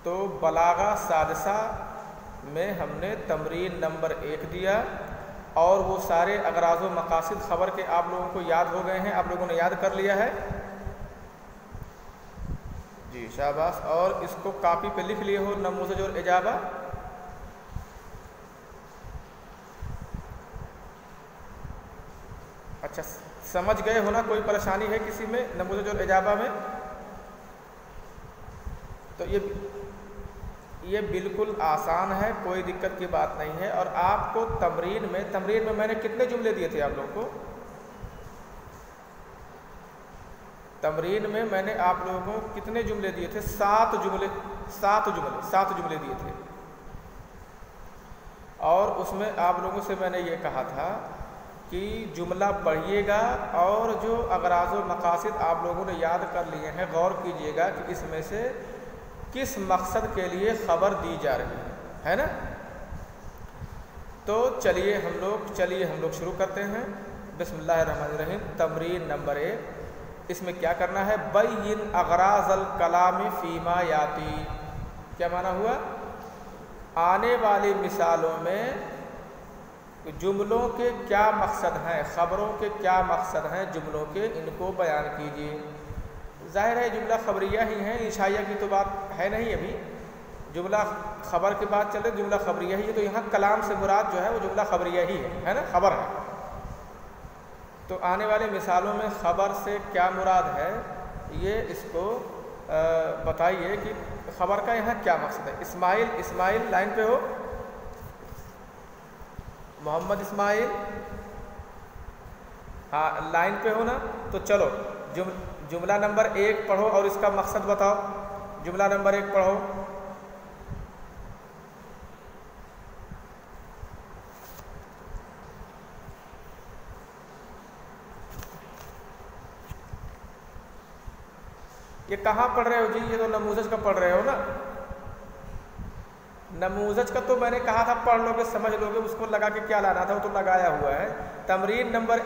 तो बलागा सादिसा में हमने तमरीन नंबर 1 दिया और वो सारे अगराज़ व मकासिद ख़बर के आप लोगों को याद हो गए हैं, आप लोगों ने याद कर लिया है जी, शाबाश। और इसको कापी पे लिख लिए हो नमूज़ज और इजाबा। अच्छा, समझ गए हो ना? कोई परेशानी है किसी में नमूज़ज और इजाबा में? तो ये बिल्कुल आसान है, कोई दिक्कत की बात नहीं है। और आपको तमरीन में मैंने कितने जुमले दिए थे आप लोगों को? तमरीन में मैंने आप लोगों को कितने जुमले दिए थे? 7 जुमले दिए थे। और उसमें आप लोगों से मैंने ये कहा था कि जुमला पढ़िएगा और जो अगराज़ व मकासिद आप लोगों ने याद कर लिए हैं, गौर कीजिएगा कि इसमें से किस मकसद के लिए ख़बर दी जा रही है ना? तो चलिए हम लोग शुरू करते हैं। बिस्मिल्लाहिर्रहमानिर्रहीम। तमरीन नंबर 1, इसमें क्या करना है? बय्यिन अगराज़ल कलामी फ़ीमा याती। क्या माना हुआ? आने वाली मिसालों में जुमलों के क्या मकसद हैं, ख़बरों के क्या मकसद हैं जुमलों के, इनको बयान कीजिए। ज़ाहिर है जुमला ख़बरिया ही है, इंशाइया की तो बात है नहीं। अभी जुमला ख़बर की बात चले, जुमला ख़बरिया ही है। तो यहाँ कलाम से मुराद जो है वो जुमला ख़बरिया ही है ना, ख़बर है। तो आने वाली मिसालों में ख़बर से क्या मुराद है, ये इसको बताइए कि ख़बर का यहाँ क्या मकसद है। इस्माइल लाइन पे हो? मोहम्मद इस्माइल, हाँ लाइन पे हो ना? तो चलो जुमला नंबर 1 पढ़ो और इसका मकसद बताओ। जुमला नंबर 1 पढ़ो। ये कहाँ पढ़ रहे हो जी? ये तो नमूज़ज का पढ़ रहे हो ना? नमूज़ज का तो मैंने कहा था पढ़ लोगे, समझ लोगे, उसको लगा के क्या लाना था, वो तो लगाया हुआ है। तमरीन नंबर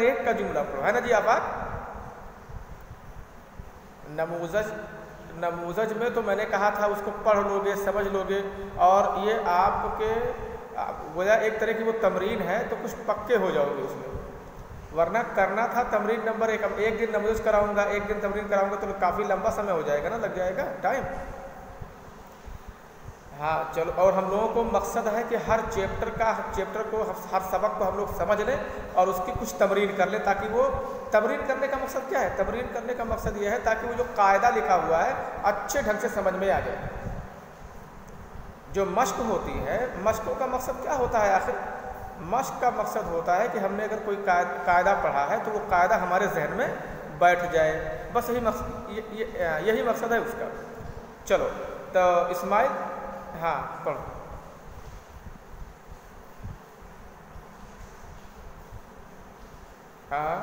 1 का जुमला पढ़ो, है ना जी आप? नमूज़ज में तो मैंने कहा था उसको पढ़ लोगे, समझ लोगे। और ये आपके गोया एक तरह की वो तमरीन है, तो कुछ पक्के हो जाओगे उसमें। वरना करना था तमरीन नंबर 1। अब एक दिन नमूज़ज कराऊंगा, एक दिन तमरीन कराऊंगा, तो काफ़ी लंबा समय हो जाएगा ना, लग जाएगा टाइम। हाँ चलो। और हम लोगों को मकसद है कि हर चैप्टर को, हर सबक को हम लोग समझ लें और उसकी कुछ तमरीन कर लें, ताकि वो तमरीन करने का मकसद क्या है? तमरीन करने का मकसद ये है ताकि वो जो कायदा लिखा हुआ है अच्छे ढंग से समझ में आ जाए। जो मश्क होती है, मश्कों का मकसद क्या होता है आखिर? मश्क का मकसद होता है कि हमने अगर कोई कायदा पढ़ा है तो वो कायदा हमारे जहन में बैठ जाए, बस यही मकसद है उसका। चलो तो इस्माइल, हाँ पढ़ो। हाँ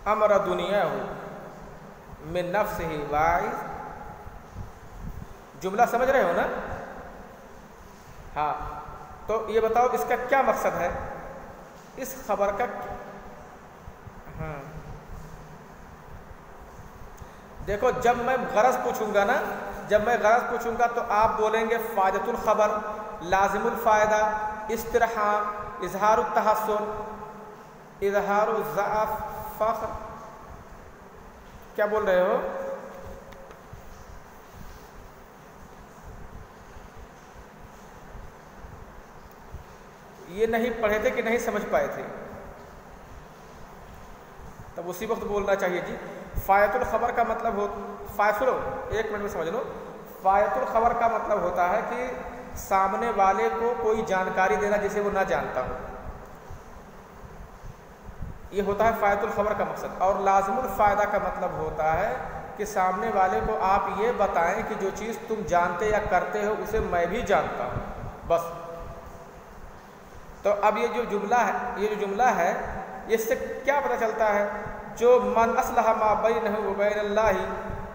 अमर दुनिया हो में नफ्स ही वाइज। जुमला समझ रहे हो ना? हाँ तो ये बताओ इसका क्या मकसद है, इस खबर का? देखो जब मैं गरज पूछूंगा तो आप बोलेंगे फ़ायदतुल ख़बर, लाज़िमुल फ़ायदा, इस्तिरहाम, इज़हारुत तहस्सुन, इज़हारुल ज़अफ़, फ़ख्र। क्या बोल रहे हो? ये नहीं पढ़े थे कि नहीं समझ पाए थे? तब उसी वक्त बोलना चाहिए जी। फ़ायदतुल ख़बर का मतलब सुनो, 1 मिनट में समझ लो। फ़ायदतुल ख़बर का मतलब होता है कि सामने वाले को कोई जानकारी देना जिसे वो ना जानता हो, ये होता है फ़ायदतुल ख़बर का मकसद। और लाज़िमुल फ़ायदा का मतलब होता है कि सामने वाले को आप ये बताएं कि जो चीज़ तुम जानते या करते हो उसे मैं भी जानता हूँ, बस। तो अब ये जो जुमला है इससे क्या पता चलता है? जो मन असलह मा बैनहु व बैनल्लाहि,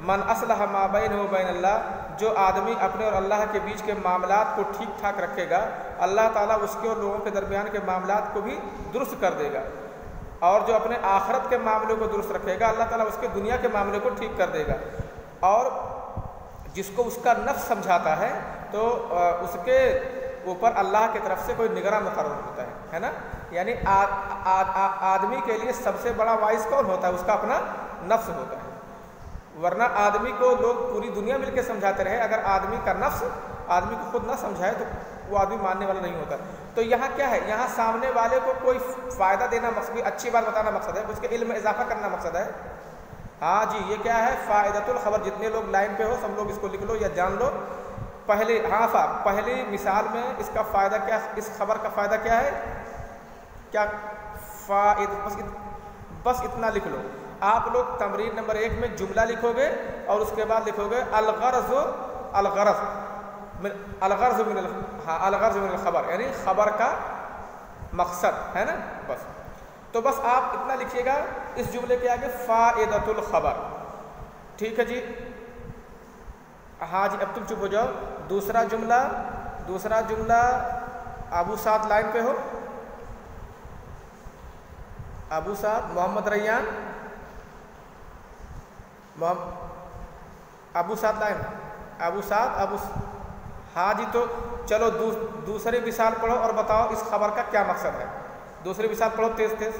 मन असलह मा बैनहु व बैनल्लाह, जो आदमी अपने और अल्लाह के बीच के मामलात को ठीक ठाक रखेगा, अल्लाह ताला उसके और लोगों के दरमियान के मामलात को भी दुरुस्त कर देगा। और जो अपने आखिरत के मामले को दुरुस्त रखेगा अल्लाह ताला उसके दुनिया के मामले को ठीक कर देगा। और जिसको उसका नफ्स समझाता है तो उसके ऊपर अल्लाह की तरफ से कोई निगरान मुकर्रर होता है ना। यानी आदमी के लिए सबसे बड़ा वाइस कौन होता है? उसका अपना नफ्स होता है। वरना आदमी को लोग पूरी दुनिया मिलकर समझाते रहे, अगर आदमी का नफ्स आदमी को खुद ना समझाए तो वो आदमी मानने वाला नहीं होता। तो यहाँ क्या है, यहाँ सामने वाले को कोई फ़ायदा देना मकसद, अच्छी बात बताना मकसद है, उसके इल्म में इजाफा करना मकसद है। हाँ जी, ये क्या है, फ़ायदतुल ख़बर। जितने लोग लाइन पे हो सब लोग इसको लिख लो या जान लो। पहली मिसाल में इसका फ़ायदा क्या, इस खबर का फ़ायदा क्या है, क्या बस इतना लिख लो। आप लोग तमरीन नंबर 1 में जुमला लिखोगे और उसके बाद लिखोगे अलगर्ज़ मिनल खबर, यानी खबर का मकसद है ना। बस तो बस आप इतना लिखिएगा इस जुमले के आगे, फ़ाइदतुल खबर। ठीक है जी। हाँ जी, अब तुम चुप हो जाओ। दूसरा जुमला अबू साद लाइन पे हो। अबू साद मोहम्मद रैयान, अबू साद लाइन, हाँ जी। तो चलो दूसरी मिसाल पढ़ो और बताओ इस खबर का क्या मकसद है। दूसरी मिसाल पढ़ो तेज तेज।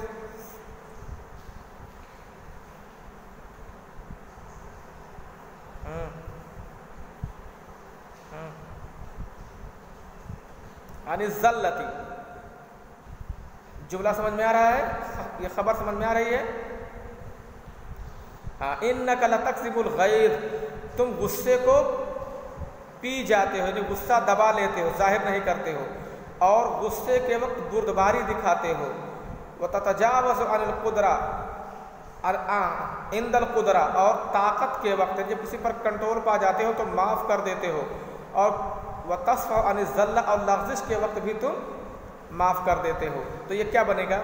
अनिज़्ज़ल्लती, जुमला समझ में आ रहा है, ये खबर समझ में आ रही है। हाँ, इन्नका लतक्ज़िबुल गैज़, तुम गुस्से को पी जाते हो, यानी गुस्सा दबा लेते हो, जाहिर नहीं करते हो, और गुस्से के वक्त बुर्दबारी दिखाते हो। व ततजावज़ु अनिल कुदरा, इंदल कुदरा, और ताकत के वक्त जब किसी पर कंट्रोल पा जाते हो तो माफ़ कर देते हो। और व तस्फ़अ अनिज़्ज़ल्ला, और लग़्ज़िश के वक्त भी तुम माफ़ कर देते हो। तो ये क्या बनेगा,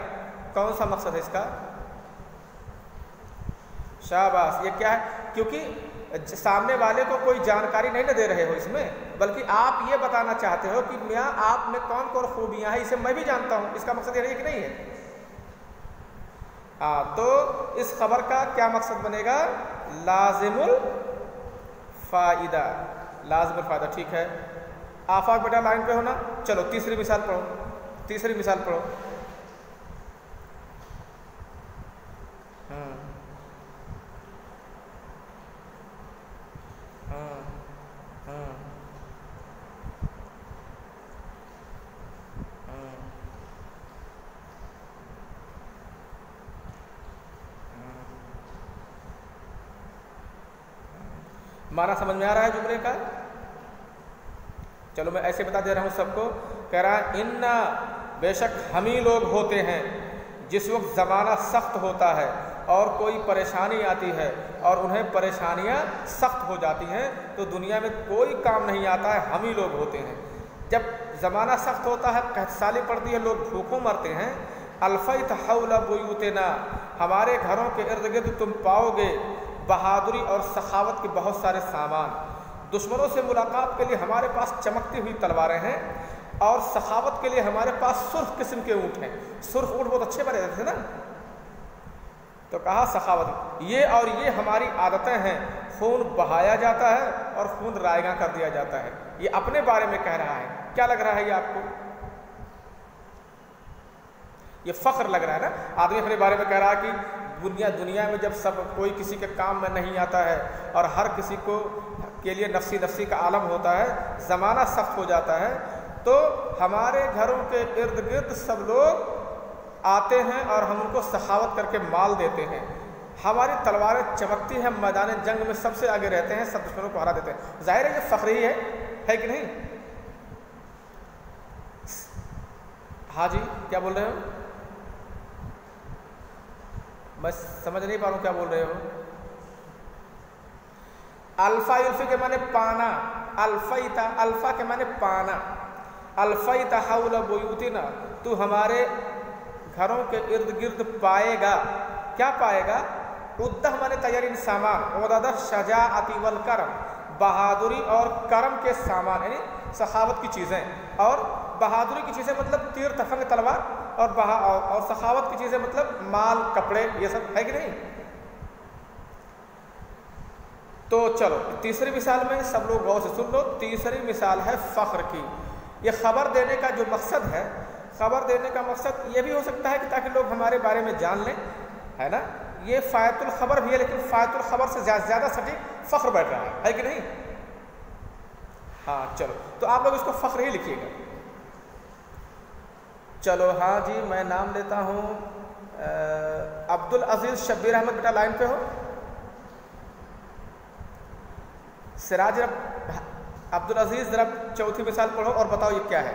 कौन सा मकसद है इसका? शाबाश। ये क्या है, क्योंकि सामने वाले को कोई जानकारी नहीं ना दे रहे हो इसमें, बल्कि आप ये बताना चाहते हो कि मियाँ आप में कौन कौन खूबियाँ हैं, इसे मैं भी जानता हूँ। इसका मकसद ये है कि नहीं है? हाँ, तो इस खबर का क्या मकसद बनेगा? लाजिमुल फ़ायदा, लाजिमुल फ़ायदा। ठीक है। आफाक बेटा लाइन पे हो ना। चलो तीसरी मिसाल पढ़ो। माना समझ में आ रहा है जुमले का? चलो मैं ऐसे बता दे रहा हूँ सबको। कह रहा है इन्ना, बेशक हम ही लोग होते हैं जिस वक्त ज़माना सख्त होता है और कोई परेशानी आती है और उन्हें परेशानियाँ सख्त हो जाती हैं, तो दुनिया में कोई काम नहीं आता है, हम ही लोग होते हैं। जब ज़माना सख्त होता है, कहतसाली पड़ती है, लोग भूखों मरते हैं, अल्फ़ैत हौला बुयूतना, हमारे घरों के इर्द गिर्द तुम पाओगे बहादुरी और सखावत के बहुत सारे सामान। दुश्मनों से मुलाकात के लिए हमारे पास चमकती हुई तलवारें हैं और सखावत के लिए हमारे पास सुर्ख किस्म के ऊँट हैं। सुर्ख ऊँट बहुत अच्छे बने रहते थे ना, तो कहा सखावत, ये और ये हमारी आदतें हैं। खून बहाया जाता है और खून रायगा कर दिया जाता है। ये अपने बारे में कह रहा है। क्या लग रहा है ये आपको? ये फ़ख्र लग रहा है ना। आदमी अपने बारे में कह रहा है कि दुनिया में जब सब कोई किसी के काम में नहीं आता है और हर किसी को के लिए नफ्सी का आलम होता है, ज़माना सख्त हो जाता है, तो हमारे घरों के इर्द गिर्द सब लोग आते हैं और हम उनको सखावत करके माल देते हैं। हमारी तलवारें चमकती हैं, मैदान जंग में सबसे आगे रहते हैं, सब दुश्मनों को हरा देते हैं। जाहिर है ये फ़ख्र ही है कि नहीं? हाँ जी, क्या बोल रहे हो? मैं समझ नहीं पा रहा हूँ क्या बोल रहे हो। अल्फा उल्फी के माने पाना, अल्फैता, अल्फा के माने पाना। अल्फैता हौला बुयूतिना, तू हमारे घरों के इर्द गिर्द पाएगा। क्या पाएगा? उद्दह माने तैयारी सामान, उदद शजाअती वल करम, बहादुरी और करम के सामान, यानी सखावत की चीज़ें। और बहादुरी की चीज़ें मतलब तीर, तफंग, तलवार, और सखावत की चीज़ें मतलब माल, कपड़े, ये सब है कि नहीं। तो चलो तीसरी मिसाल में सब लोग गौर से सुन लो। तीसरी मिसाल है फ़ख्र की। ये खबर देने का जो मकसद है, खबर देने का मकसद ये भी हो सकता है कि ताकि लोग हमारे बारे में जान लें, है ना। ये फ़ायतुल खबर भी है, लेकिन फ़ायतुल खबर से ज़्यादा सटीक फ़ख्र बैठ रहा है कि नहीं। हाँ चलो, तो आप लोग इसको फ़ख्र ही लिखिएगा। चलो हाँ जी, मैं नाम लेता हूँ अब्दुल अजीज़ शब्बीर अहमद, बेटा लाइन पे हो। सिराज अब्दुल अजीज़, ज़रा चौथी मिसाल पढ़ो और बताओ ये क्या है।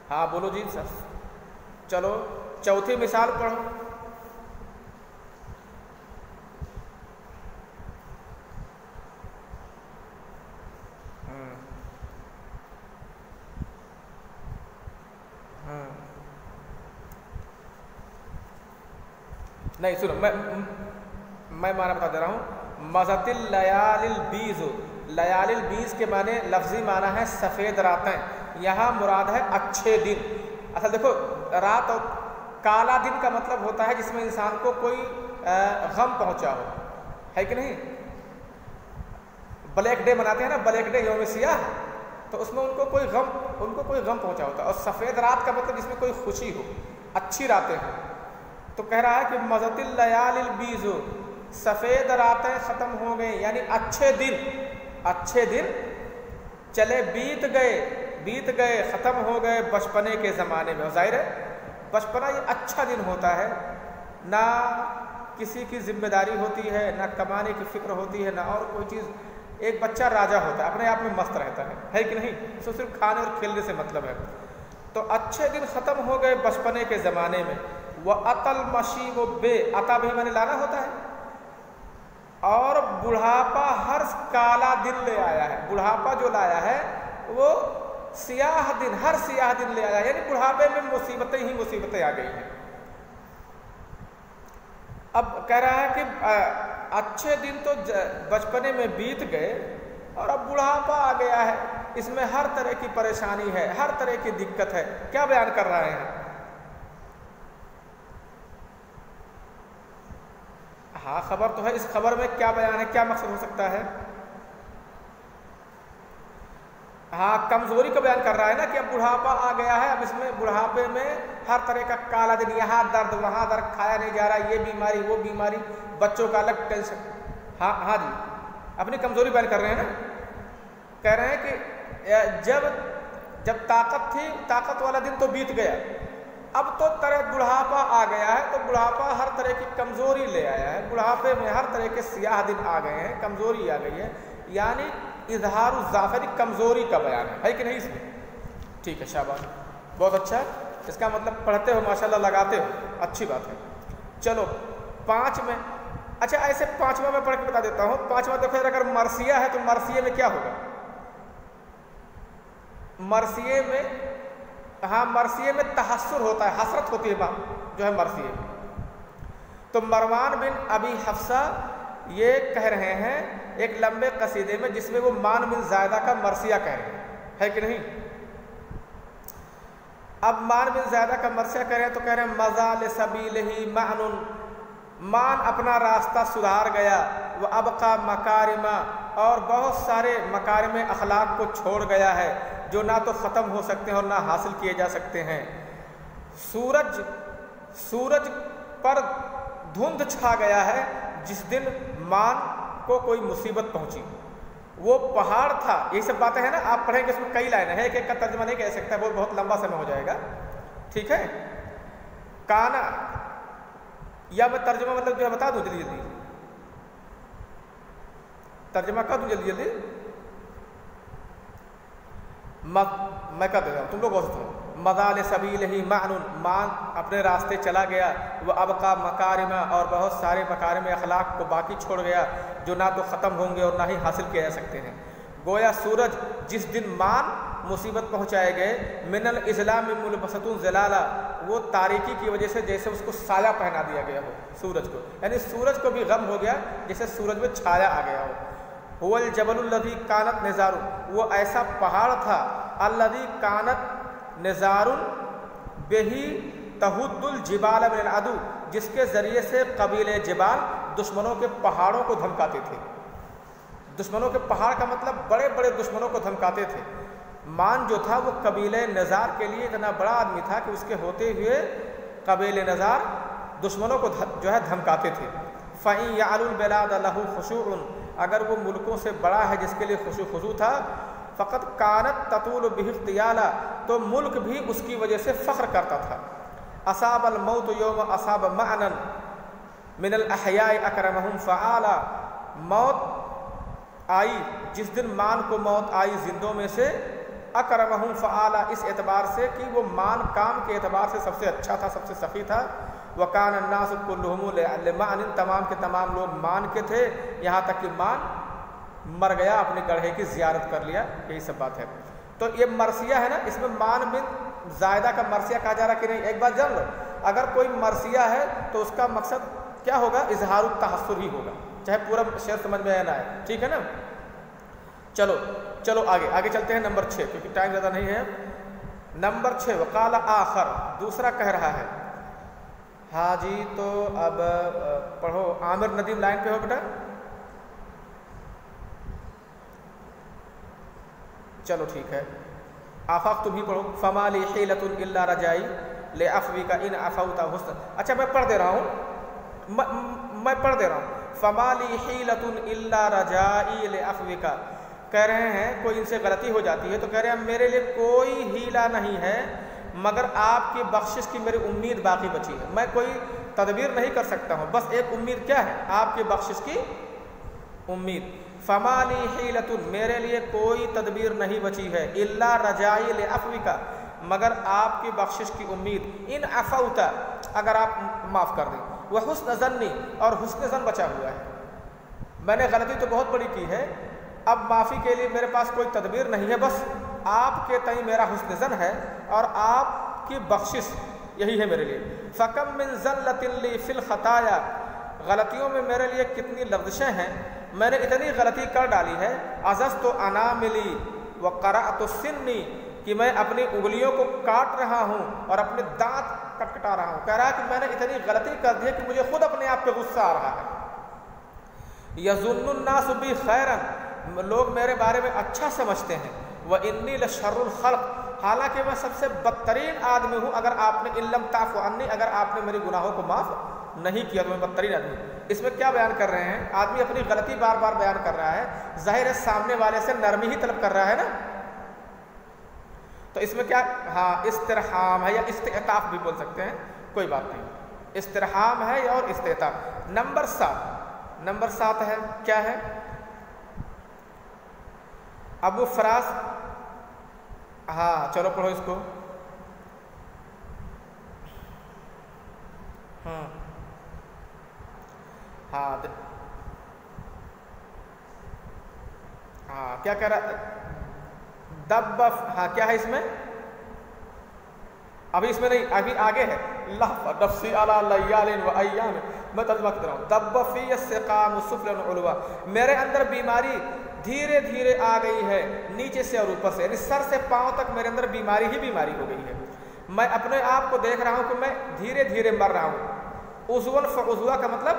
हाँ बोलो जी सर। चलो चौथी मिसाल पढ़ो। नहीं सुनो, मैं माना बता दे रहा हूँ। मज़तिल लयालिल बीज़, लयालिल बीज़ के माने लफ्ज़ी माना है सफ़ेद रातें। यहाँ मुराद है अच्छे दिन। अच्छा देखो, रात और काला दिन का मतलब होता है जिसमें इंसान को कोई गम पहुँचा हो, है कि नहीं। ब्लैक डे मनाते हैं ना, ब्लैक डे यौम सियाह, तो उसमें उनको कोई गम पहुँचा होता है। और सफ़ेद रात का मतलब जिसमें कोई खुशी हो, अच्छी रातें हों। तो कह रहा है कि मज़तिल लयालिल बीज़, सफ़ेद रातें ख़त्म हो गई, यानी अच्छे दिन चले बीत गए, ख़त्म हो गए बचपने के ज़माने में। ज़ाहिर है बचपना ये अच्छा दिन होता है, ना किसी की जिम्मेदारी होती है, ना कमाने की फ़िक्र होती है, ना और कोई चीज़। एक बच्चा राजा होता है, अपने आप में मस्त रहता है कि नहीं। तो सिर्फ खाने और खेलने से मतलब है। तो अच्छे दिन ख़त्म हो गए बचपने के ज़माने में। वह अतल मशीब बे, अता भी मैंने लाना होता है। और बुढ़ापा हर काला दिन ले आया है। बुढ़ापा जो लाया है वो सियाह दिन, हर सियाह दिन ले आया है, यानी बुढ़ापे में मुसीबतें ही मुसीबतें आ गई हैं। अब कह रहा है कि अच्छे दिन तो बचपने में बीत गए और अब बुढ़ापा आ गया है, इसमें हर तरह की परेशानी है, हर तरह की दिक्कत है। क्या बयान कर रहे हैं। हाँ खबर तो है, इस खबर में क्या बयान है, क्या मकसद हो सकता है। हाँ कमज़ोरी का बयान कर रहा है ना कि अब बुढ़ापा आ गया है, अब इसमें बुढ़ापे में हर तरह का काला दिन, यहाँ दर्द वहाँ दर्द, खाया नहीं जा रहा, ये बीमारी वो बीमारी, बच्चों का अलग टेंशन। हाँ जी, अपनी कमज़ोरी बयान कर रहे हैं ना। कह रहे हैं कि जब ताकत थी, ताकत वाला दिन तो बीत गया, अब तो तरह बुढ़ापा आ गया है, तो बुढ़ापा हर तरह की कमज़ोरी ले आया है। बुढ़ापे में हर तरह के सियाह दिन आ गए हैं, कमज़ोरी आ गई है, यानी इजहार ज़ाफ़री कमज़ोरी का बयान है कि नहीं इसमें। ठीक है, शाबाश, बहुत अच्छा। इसका मतलब पढ़ते हो माशाल्लाह, लगाते हो, अच्छी बात है। चलो 5 में, अच्छा ऐसे 5वां मैं पढ़ के बता देता हूँ। 5वां देखो, अगर मरसिया है तो मरसिए में क्या होगा। मरसिए में, हाँ मरसिए में तहस्सुर होता है, हसरत होती है जो है मरसिए में। तो मरवान बिन अबी हफ्सा ये कह रहे हैं एक लंबे कसीदे में, जिसमें वो मान बिन ज़ायदा का मरसिया कह रहे हैं, है कि नहीं। अब मान बिन ज़ायदा का मरसिया कह रहे हैं तो कह रहे हैं मज़ाल सबीलही मानुन, मान अपना रास्ता सुधार गया, वह अब का मकारिमा, और बहुत सारे मकारिम अखलाक को छोड़ गया है जो ना तो ख़त्म हो सकते हैं और ना हासिल किए जा सकते हैं। सूरज पर धुंध छा गया है जिस दिन मान को कोई मुसीबत पहुंची। वो पहाड़ था, यही सब बातें हैं ना, आप पढ़ेंगे इसमें कई लाइन है, एक का तर्जमा नहीं कह सकता, वो बहुत लंबा समय हो जाएगा। ठीक है, काना, या मैं तर्जमा मतलब जो है बता दूं जल्दी जल्दी, तर्जमा कर दूं जल्दी जल्दी, मैं कर देता हूँ, तुम लोग गौर से सुनो। मज़ाल सबील ही मानुन, मान अपने रास्ते चला गया, वह अब का मकारिमा, और बहुत सारे मकारिम अखलाक को बाकी छोड़ गया जो ना तो ख़त्म होंगे और ना ही हासिल किए जा सकते हैं। गोया सूरज जिस दिन मान मुसीबत पहुँचाए गए, मिनल इस्लाम मुलबसतुन ज़लाला, वो तारीकी की वजह से जैसे उसको साया पहना दिया गया हो सूरज को, यानी सूरज को भी गम हो गया जैसे सूरज में छाया आ गया हो। हुवल जबलुल्लज़ी कानत निज़ारुन, वो ऐसा पहाड़ था, अल्लज़ी कानत निज़ारुन बेही तहुद्दुल जिबाल मिनल अदु, जिसके ज़रिए से कबीले जिबाल दुश्मनों के पहाड़ों को धमकाते थे। दुश्मनों के पहाड़ का मतलब बड़े बड़े दुश्मनों को धमकाते थे। मान जो था वो कबीले नज़ार के लिए इतना बड़ा आदमी था कि उसके होते हुए कबीले नज़ार दुश्मनों को जो है धमकाते थे। फ़इन यालुल बिलाद लहू खुशूउन, अगर वो मुल्कों से बड़ा है जिसके लिए खुशू था, फ़क़त कानत ततूल बिही इख्तियाला, तो मुल्क भी उसकी वजह से फ़ख्र करता था। असाबल मौत यौम असाब मअनन मिनल अहयाए अकरमहुम फ़आला, मौत आई जिस दिन मान को मौत आई जिंदों में से, अकरमहुम फ़आला, इस एतबार से कि वो मान काम के एतबार से सबसे अच्छा था, सबसे सफ़ी था। वकान अन्नास कुल्लुहुम लिमान, तमाम के तमाम लोग मान के थे, यहाँ तक कि मान मर गया, अपने गढ़े की ज़ियारत कर लिया। यही सब बात है। तो ये मरसिया है ना, इसमें मान बिन ज़ायदा का मरसिया कहा जा रहा कि नहीं, एक बात जान लो, अगर कोई मरसिया है तो उसका मकसद क्या होगा, इजहारुत तहस्सुर ही होगा, चाहे पूरा शेर समझ में आना है, ठीक है ना। चलो आगे आगे चलते हैं। नंबर 6, क्योंकि टाइम ज़्यादा नहीं है। नंबर 6, वकाला आखर, दूसरा कह रहा है। हाँ जी, तो अब पढ़ो। आमिर नदीम लाइन पे हो बेटा। चलो ठीक है, आफाक तुम ही पढ़ो। फमाली हिलतुन इल्ला रजाई ले अफ़वी का इन अफ़ौता हुस्न। अच्छा मैं पढ़ दे रहा हूँ, मैं पढ़ दे रहा हूँ। फमाली हिलतुन इल्ला रजाई ले अफ़वी का, कह रहे हैं कोई इनसे गलती हो जाती है तो कह रहे हैं मेरे लिए कोई हीला नहीं है मगर आपकी बख्शिश की मेरी उम्मीद बाकी बची है। मैं कोई तदबीर नहीं कर सकता हूँ, बस एक उम्मीद क्या है, आपकी बख्शिश की उम्मीद। फमाली हिलतुन, मेरे लिए कोई तदबीर नहीं बची है, इल्ला रजाई ले अफ़वी का, मगर आपकी बख्शिश की उम्मीद। इन अफ़ौता, अगर आप माफ़ कर दें, वह हुस्न ज़न्नी, और हुस्न ज़न बचा हुआ है। मैंने गलती तो बहुत बड़ी की है, अब माफ़ी के लिए मेरे पास कोई तदबीर नहीं है, बस आपके तई मेरा हुस्न ज़न है और आपकी बख्शिश यही है मेरे लिए। फ़कम मिन ज़ल्लतिन ली फ़िल ख़ताया, गलतियों में मेरे लिए कितनी लग़ज़िशें हैं, मैंने इतनी गलती कर डाली है। अज़ज़ तो अनामिली व क़रअतु सिन्नी, कि मैं अपनी उंगलियों को काट रहा हूँ और अपने दांत कटकटा रहा हूँ। कह रहा है कि मैंने इतनी गलती कर दी है कि मुझे खुद अपने आप पे गुस्सा आ रहा है। यज़ुन्नुन नासु बी खैरन, लोग मेरे बारे में अच्छा समझते हैं। व इन्नी लशर्रुल खल्क़, हालांकि मैं सबसे बदतरीन आदमी हूँ। अगर आपने इल्लम ताफ़ु अन्नी, अगर आपने मेरे गुनाहों को माफ़ नहीं किया तो मैं बदतरीन आदमी। इसमें क्या बयान कर रहे हैं, आदमी अपनी गलती बार बार बयान कर रहा है, ज़ाहिर है सामने वाले से नरमी ही तलब कर रहा है ना। तो इसमें क्या, हाँ इस्तिरहाम है या इस्तिताफ़ भी बोल सकते हैं, कोई बात नहीं, इस्तिरहाम है और इस्तिताफ़। नंबर 7 है, क्या है, अबू फरास। हाँ चलो पढ़ो इसको। हाँ क्या कह रहा दब, हाँ क्या है इसमें, अभी इसमें नहीं, अभी आगे है। नफ्सी अला लयालिन व अय्याम, मैं तर्जुमा कर रहा हूँ। दब फी अस्सकाम सुफलन उलवा, मेरे अंदर बीमारी धीरे धीरे आ गई है, नीचे से और ऊपर से, यानी सर से पांव तक मेरे अंदर बीमारी ही बीमारी हो गई है। मैं अपने आप को देख रहा हूँ कि मैं धीरे धीरे मर रहा हूँ। उज़वन फ़उज़वा का मतलब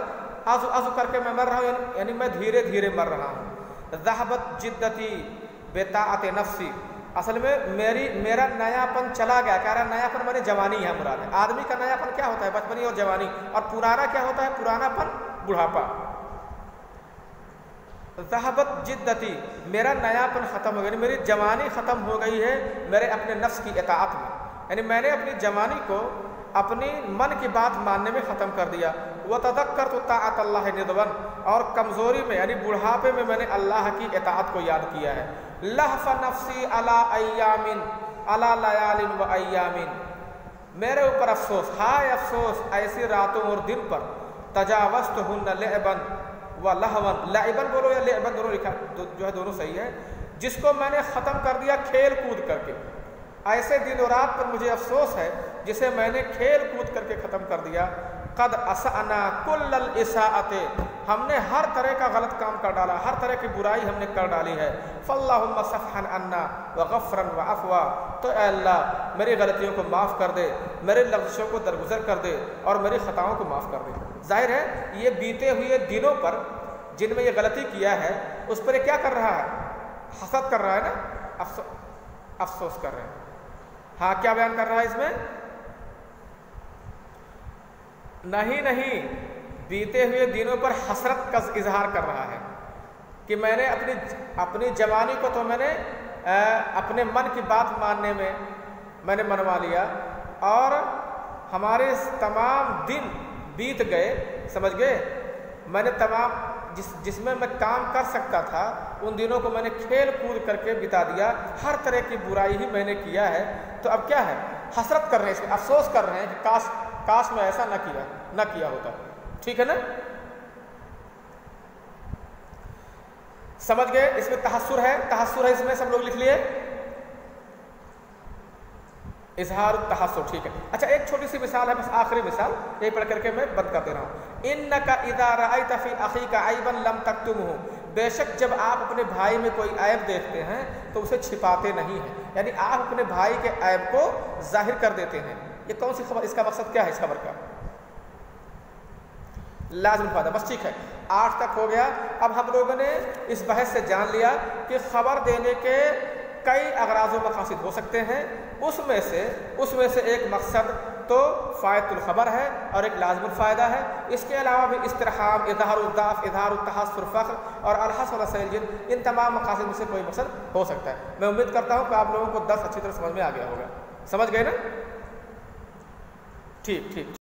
आज़ू आज़ू करके मैं मर रहा हूँ, यानी मैं धीरे धीरे मर रहा हूँ। ज़हबत जिद्दती बेताअत नफ्सी, असल में मेरा नयापन चला गया। कह रहा नयापन माने जवानी है मुराद है। आदमी का नयापन क्या होता है, बचपनी और जवानी, और पुराना क्या होता है, पुरानापन बुढ़ापा। ज़हबत जिद्दती, मेरा नयापन ख़त्म हो गया, मेरी जवानी ख़त्म हो गई है मेरे अपने नफ्स की इताअत में, यानी मैंने अपनी जवानी को अपनी मन की बात मानने में ख़त्म कर दिया। व तज़क्करतु ताअत अल्लाह निदवन, और कमज़ोरी में यानी बुढ़ापे में मैंने अल्लाह की इताअत को याद किया है। लहफ़ नफ्सी अला अय्यामिन अला लयालिन व अय्यामिन, मेरे ऊपर अफसोस, हाय अफसोस ऐसी रातों और दिन पर। तजावज़तुहुन्ना लअबन व लहवन, लअबन बोलो या लअबन दोनों लिखा जो है दोनों सही है, जिसको मैंने ख़त्म कर दिया खेल कूद करके। ऐसे दिन और रात पर मुझे अफसोस है जिसे मैंने खेल कूद करके ख़त्म कर दिया। क़द असअना कुल्लल इसाअते, हमने हर तरह का गलत काम कर डाला, हर तरह की बुराई हमने कर डाली है। फल्लाहुम्मा सफ़हन अन्ना व गफ़रन व अफ़वा, तो ऐ अल्लाह मेरी गलतियों को माफ़ कर दे, मेरे लफ्ज़ों को दरगुजर कर दे और मेरी ख़ताओं को माफ़ कर दे। जाहिर है ये बीते हुए दिनों पर जिनमें ये गलती किया है उस पर ये क्या कर रहा है, हसद कर रहा है ना, अफसोस कर रहे हैं। हाँ, क्या बयान कर रहा है इसमें? नहीं, बीते हुए दिनों पर हसरत का इजहार कर रहा है कि मैंने अपनी जवानी को तो मैंने अपने मन की बात मानने में मैंने मनवा लिया और हमारे तमाम दिन बीत गए, समझ गए। मैंने तमाम जिसमें मैं काम कर सकता था उन दिनों को मैंने खेल कूद करके बिता दिया, हर तरह की बुराई ही मैंने किया है। तो अब क्या है, हसरत कर रहे हैं, इसमें अफसोस कर रहे हैं कि काश मैं ऐसा न किया होता। ठीक है ना, समझ गए? इसमें तहस्सुर है इसमें, सब लोग लिख लिए इजहार तहस्सुर। ठीक है, अच्छा एक छोटी सी मिसाल है, बस आखिरी मिसाल यही पढ़ करके मैं बंद कर दे रहा हूँ। इन्नका इज़ा रअयत फी अखीका ऐबन लम तक्तुमहु, बेशक जब आप अपने भाई में कोई ऐब देखते हैं तो उसे छिपाते नहीं हैं, यानी आप अपने भाई के ऐब को जाहिर कर देते हैं। ये कौन सी खबर, इसका मकसद क्या है इस खबर का? लाज़िम फायदा, बस ठीक है, 8 तक हो गया। अब हम लोगों ने इस बहस से जान लिया कि खबर देने के कई अगराज़ व मकासद हो सकते हैं, उसमें से एक मकसद तो फ़ायदुल खबर है और एक लाज़िमुल फ़ायदा है। इसके अलावा भी इस्तिरहाम, इज़हारुल ज़अफ़, इज़हारुत तहस्सुर, फ़ख्र और अलहस व रसइल जिद, इन तमाम मकासद में से कोई मकसद हो सकता है। मैं उम्मीद करता हूँ कि आप लोगों को 10 अच्छी तरह समझ में आ गया होगा। समझ गए ना? ठीक।